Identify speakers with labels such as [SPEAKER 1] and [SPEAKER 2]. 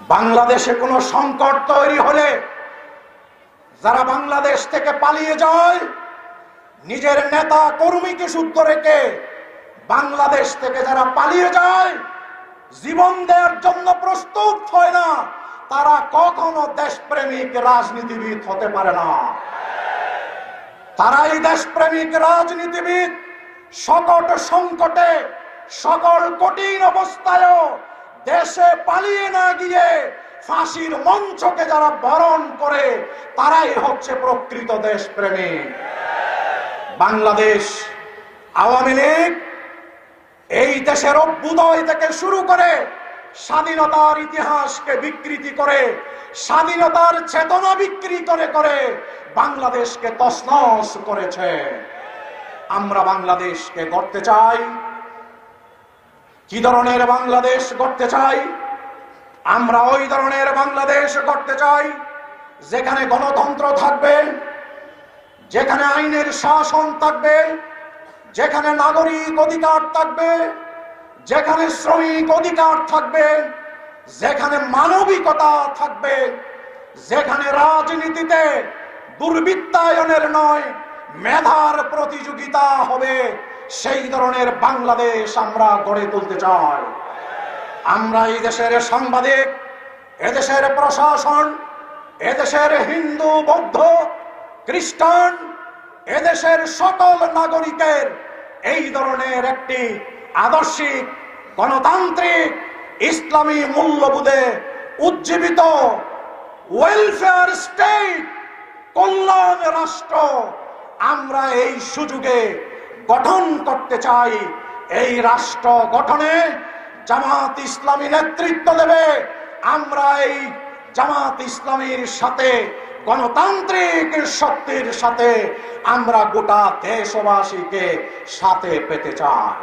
[SPEAKER 1] বাংলাদেশে কোনো সংকট তৈরি হলে যারা বাংলাদেশ থেকে পালিয়ে যায়, নিজের নেতা কর্মীকে শুদ্ধ রেখে বাংলাদেশ থেকে যারা পালিয়ে যায়, জীবন দেওয়ার জন্য প্রস্তুত হয় না, তারা কখনো দেশপ্রেমিক রাজনীতিবিদ হতে পারে না। তারাই দেশপ্রেমিক রাজনীতিবিদ। সকট সংকটে, সকল কঠিন অবস্থায়ও দেশে পালিয়ে না গিয়ে ফাঁসির মঞ্চকে যারা বরণ করে, তারাই হচ্ছে প্রকৃত দেশপ্রেমিক। বাংলাদেশ আওয়ামী লীগ এই দেশের অভ্যুদয় থেকে শুরু করে স্বাধীনতার ইতিহাসকে বিকৃতি করে, স্বাধীনতার চেতনা বিক্রি করে করে বাংলাদেশকে তছনছ করেছে। আমরা বাংলাদেশকে গড়তে চাই। কি ধরনের বাংলাদেশ গড়তে চাই? আমরা ওই ধরনের বাংলাদেশ গড়তে চাই যেখানে গণতন্ত্র থাকবে, যেখানে আইনের শাসন থাকবে, যেখানে নাগরিক অধিকার থাকবে, যেখানে শ্রমিক অধিকার থাকবে, যেখানে মানবিকতা থাকবে, যেখানে রাজনীতিতে দুর্বৃত্তায়নের নয় মেধার প্রতিযোগিতা হবে, সেই ধরনের বাংলাদেশ আমরা গড়ে তুলতে চাই। আমরা এই দেশের সাংবাদিক, এদেশের প্রশাসন, এদেশের হিন্দু, বৌদ্ধ, খ্রিস্টান, এদেশের সকল নাগরিকের এই ধরনের একটি আদর্শিক গণতান্ত্রিক ইসলামী মূল্যবোধে উজ্জীবিত ওয়েলফেয়ার স্টেট, কল্যাণ রাষ্ট্র আমরা এই সুযোগে গঠন করতে চাই। এই রাষ্ট্র গঠনে জামাত ইসলামী নেতৃত্ব দেবে। আমরা এই জামাত ইসলামীর সাথে, গণতান্ত্রিক শক্তির সাথে আমরা গোটা দেশবাসীকে সাথে পেতে চাই।